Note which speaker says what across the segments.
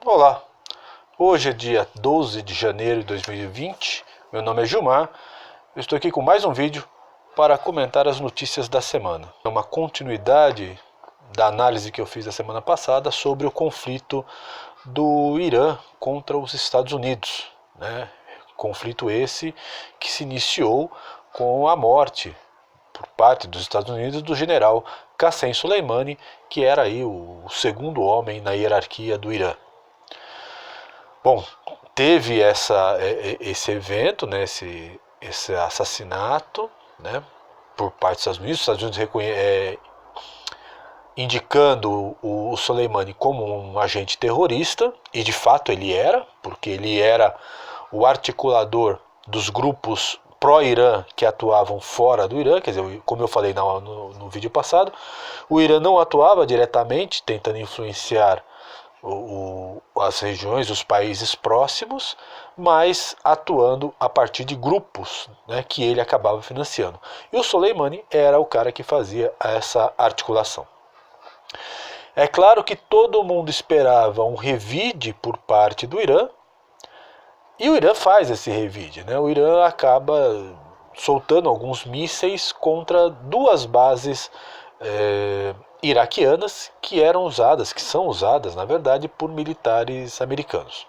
Speaker 1: Olá, hoje é dia 12 de janeiro de 2020, meu nome é Gilmar, eu estou aqui com mais um vídeo para comentar as notícias da semana. É uma continuidade da análise que eu fiz a semana passada sobre o conflito do Irã contra os Estados Unidos, né? Conflito esse que se iniciou com a morte por parte dos Estados Unidos do general Qassem Soleimani, que era aí o segundo homem na hierarquia do Irã. Bom, teve esse evento, né, esse assassinato, né, por parte dos Estados Unidos indicando o Soleimani como um agente terrorista, e de fato ele era, porque ele era o articulador dos grupos pró-Irã que atuavam fora do Irã, quer dizer, como eu falei no vídeo passado, o Irã não atuava diretamente, tentando influenciar as regiões, os países próximos, mas atuando a partir de grupos, né, que ele acabava financiando. E o Soleimani era o cara que fazia essa articulação. É claro que todo mundo esperava um revide por parte do Irã, e o Irã faz esse revide, né? O Irã acaba soltando alguns mísseis contra duas bases iraquianas que são usadas, na verdade, por militares americanos.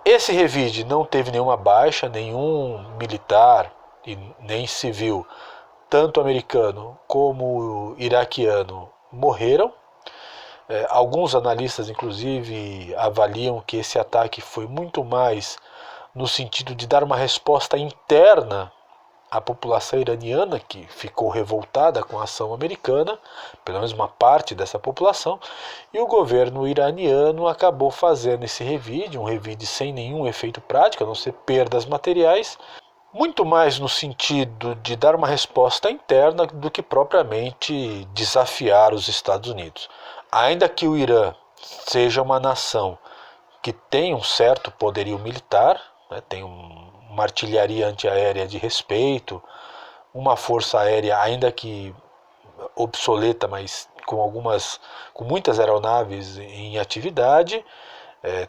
Speaker 1: Esse revide não teve nenhuma baixa, nenhum militar e nem civil, tanto americano como iraquiano, morreram. Alguns analistas, inclusive, avaliam que esse ataque foi muito mais no sentido de dar uma resposta interna à população iraniana, que ficou revoltada com a ação americana, pelo menos uma parte dessa população, e o governo iraniano acabou fazendo esse revide, um revide sem nenhum efeito prático, a não ser perdas materiais, muito mais no sentido de dar uma resposta interna do que propriamente desafiar os Estados Unidos. Ainda que o Irã seja uma nação que tem um certo poderio militar, né, tem uma artilharia antiaérea de respeito, uma força aérea ainda que obsoleta, mas com muitas aeronaves em atividade,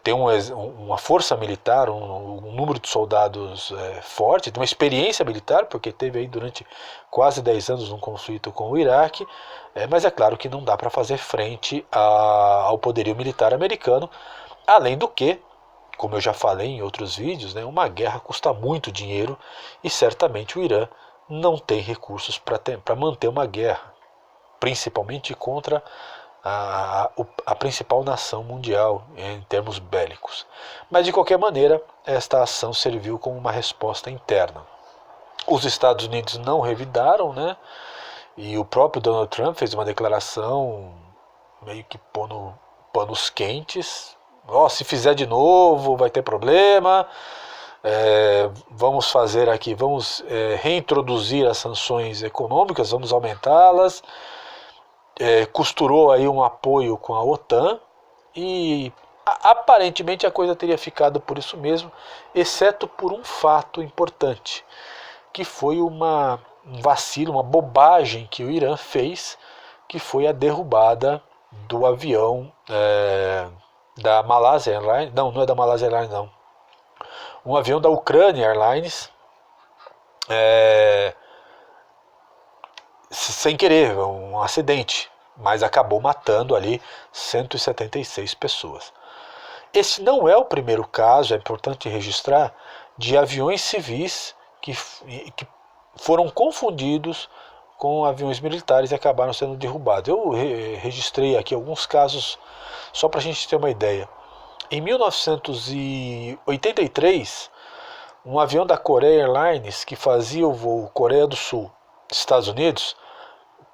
Speaker 1: tem uma força militar, um número de soldados forte, tem uma experiência militar, porque teve aí durante quase 10 anos um conflito com o Iraque, mas é claro que não dá para fazer frente ao poderio militar americano, além do que, como eu já falei em outros vídeos, né, uma guerra custa muito dinheiro e certamente o Irã não tem recursos para manter uma guerra, principalmente contra a principal nação mundial em termos bélicos. Mas de qualquer maneira, esta ação serviu como uma resposta interna. Os Estados Unidos não revidaram, né? E o próprio Donald Trump fez uma declaração meio que pondo panos quentes. Se fizer de novo vai ter problema. Vamos fazer aqui, vamos reintroduzir as sanções econômicas, vamos aumentá-las. Costurou aí um apoio com a OTAN e aparentemente a coisa teria ficado por isso mesmo, exceto por um fato importante, que foi um vacilo, uma bobagem que o Irã fez, que foi a derrubada do avião da Malaysia Airlines, não é da Malaysia Airlines não, um avião da Ucrânia Airlines, sem querer, um acidente, mas acabou matando ali 176 pessoas. Esse não é o primeiro caso, é importante registrar, de aviões civis que foram confundidos com aviões militares e acabaram sendo derrubados. Eu registrei aqui alguns casos, só para a gente ter uma ideia. Em 1983, um avião da Korea Airlines, que fazia o voo Coreia do Sul, Estados Unidos,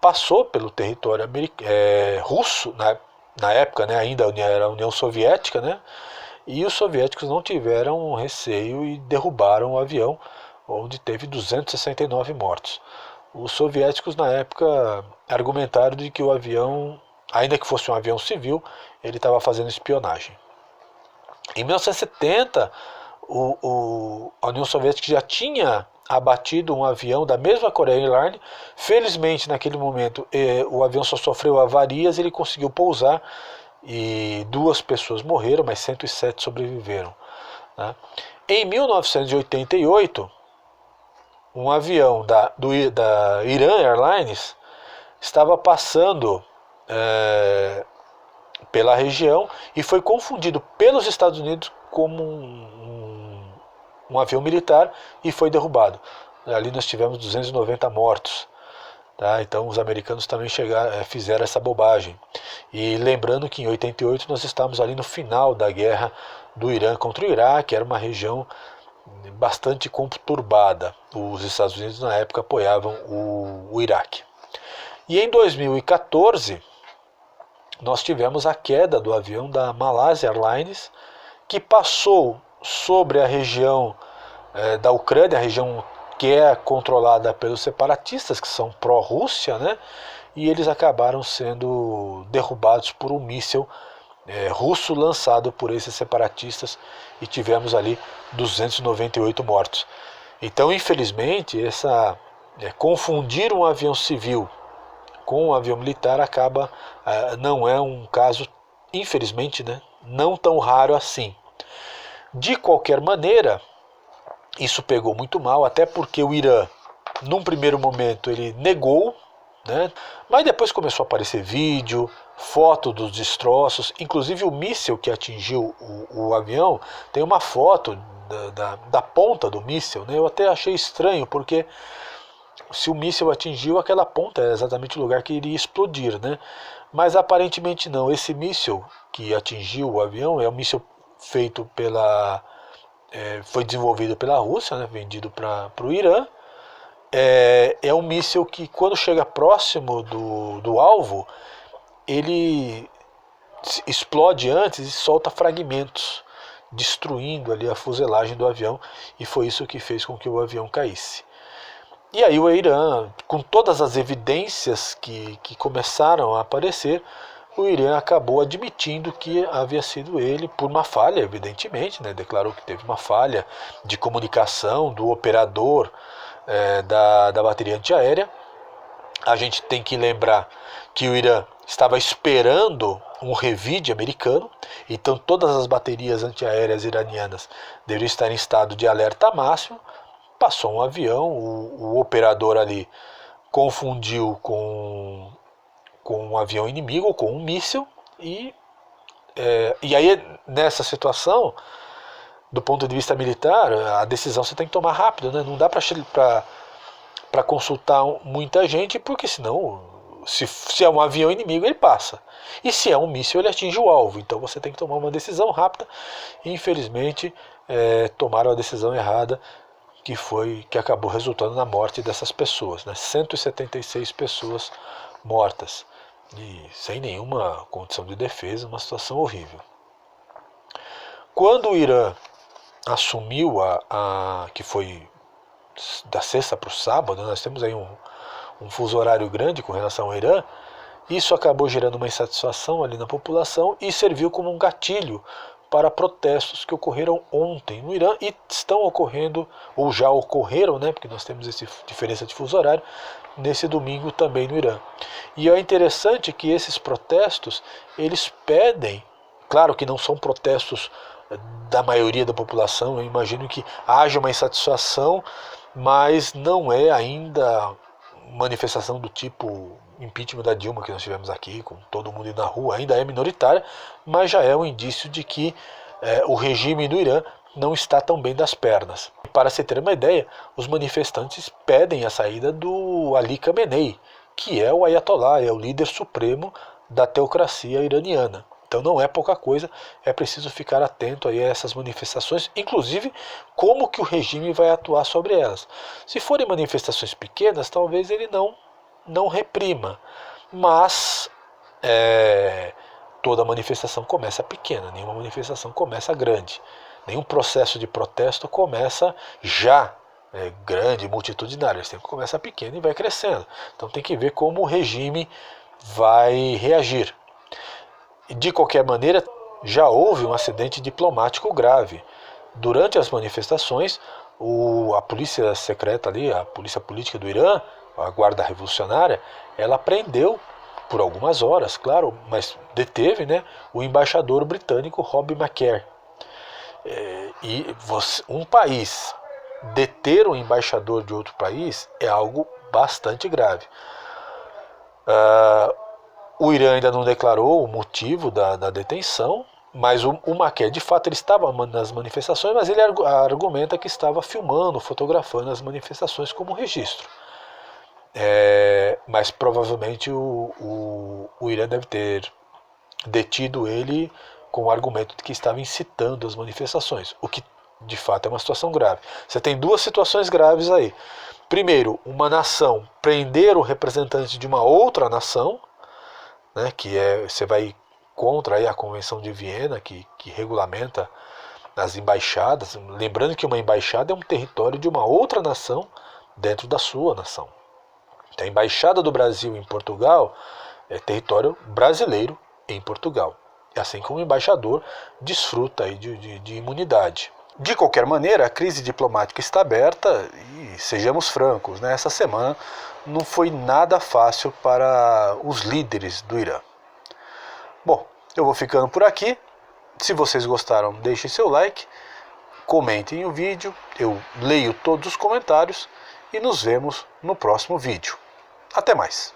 Speaker 1: passou pelo território russo, na época, né, ainda era a União Soviética, né, e os soviéticos não tiveram receio e derrubaram o avião, onde teve 269 mortos. Os soviéticos na época argumentaram de que o avião, ainda que fosse um avião civil, ele estava fazendo espionagem. Em 1970, a União Soviética já tinha abatido um avião da mesma Korea Airlines. Felizmente, naquele momento, o avião só sofreu avarias, ele conseguiu pousar e 2 pessoas morreram, mas 107 sobreviveram, né? Em 1988, um avião da Iran Airlines estava passando pela região e foi confundido pelos Estados Unidos como um avião militar e foi derrubado. Ali nós tivemos 290 mortos. Tá? Então os americanos também fizeram essa bobagem. E lembrando que em 88 nós estávamos ali no final da guerra do Irã contra o Iraque, era uma região bastante conturbada. Os Estados Unidos na época apoiavam o Iraque. E em 2014 nós tivemos a queda do avião da Malaysia Airlines, que passou sobre a região da Ucrânia, a região que é controlada pelos separatistas, que são pró-Rússia, né? E eles acabaram sendo derrubados por um míssil russo lançado por esses separatistas e tivemos ali 298 mortos. Então, infelizmente, confundir um avião civil com um avião militar não é um caso, infelizmente, né, não tão raro assim. De qualquer maneira, isso pegou muito mal, até porque o Irã, num primeiro momento, ele negou, né, mas depois começou a aparecer vídeo, foto dos destroços, inclusive o míssil que atingiu o avião, tem uma foto da ponta do míssil, né? Eu até achei estranho, porque se o míssil atingiu aquela ponta, é exatamente o lugar que iria explodir, né? Mas aparentemente não. Esse míssil que atingiu o avião é um míssil feito foi desenvolvido pela Rússia, né? Vendido para o Irã. É um míssil que, quando chega próximo do alvo, ele explode antes e solta fragmentos, destruindo ali a fuselagem do avião, e foi isso que fez com que o avião caísse. E aí o Irã, com todas as evidências que começaram a aparecer, o Irã acabou admitindo que havia sido ele, por uma falha, evidentemente, né? Declarou que teve uma falha de comunicação do operador da bateria antiaérea. A gente tem que lembrar que o Irã estava esperando um revide americano, então todas as baterias antiaéreas iranianas deveriam estar em estado de alerta máximo. Passou um avião, o operador ali confundiu com um avião inimigo, ou com um míssil, e aí nessa situação, do ponto de vista militar, a decisão você tem que tomar rápido, né? Não dá para consultar muita gente, porque senão, se é um avião inimigo, ele passa. E se é um míssil, ele atinge o alvo. Então você tem que tomar uma decisão rápida. E, infelizmente, tomaram a decisão errada, que acabou resultando na morte dessas pessoas, né? 176 pessoas mortas, e sem nenhuma condição de defesa, uma situação horrível. Quando o Irã assumiu que foi da sexta para o sábado, nós temos aí um fuso horário grande com relação ao Irã, isso acabou gerando uma insatisfação ali na população e serviu como um gatilho para protestos que ocorreram ontem no Irã e estão ocorrendo, ou já ocorreram, né, porque nós temos essa diferença de fuso horário, nesse domingo também no Irã. E é interessante que esses protestos, eles pedem, claro que não são protestos da maioria da população, eu imagino que haja uma insatisfação, mas não é ainda manifestação do tipo impeachment da Dilma que nós tivemos aqui, com todo mundo indo na rua, ainda é minoritária, mas já é um indício de que o regime do Irã não está tão bem das pernas. Para se ter uma ideia, os manifestantes pedem a saída do Ali Khamenei, que é o Ayatollah, é o líder supremo da teocracia iraniana. Então não é pouca coisa, é preciso ficar atento aí a essas manifestações, inclusive como que o regime vai atuar sobre elas. Se forem manifestações pequenas, talvez ele não reprima, mas toda manifestação começa pequena, nenhuma manifestação começa grande, nenhum processo de protesto começa já grande, multitudinário, ele sempre começa pequeno e vai crescendo. Então tem que ver como o regime vai reagir. De qualquer maneira, já houve um acidente diplomático grave. Durante as manifestações, a polícia secreta ali, a polícia política do Irã, a guarda revolucionária, ela prendeu por algumas horas, claro, mas deteve, né, o embaixador britânico Rob McCare. Um país deter um embaixador de outro país é algo bastante grave. O Irã ainda não declarou o motivo da detenção, mas o McCare, de fato, ele estava nas manifestações, mas ele argumenta que estava filmando, fotografando as manifestações como registro. Mas provavelmente o Irã deve ter detido ele com o argumento de que estava incitando as manifestações, o que de fato é uma situação grave. Você tem duas situações graves aí. Primeiro, uma nação prender o representante de uma outra nação, né, você vai contra aí a Convenção de Viena, que regulamenta as embaixadas. Lembrando que uma embaixada é um território de uma outra nação dentro da sua nação. A Embaixada do Brasil em Portugal é território brasileiro em Portugal. Assim como o embaixador desfruta aí de imunidade. De qualquer maneira, a crise diplomática está aberta e, sejamos francos, né, essa semana não foi nada fácil para os líderes do Irã. Bom, eu vou ficando por aqui. Se vocês gostaram, deixem seu like, comentem o vídeo, eu leio todos os comentários e nos vemos no próximo vídeo. Até mais!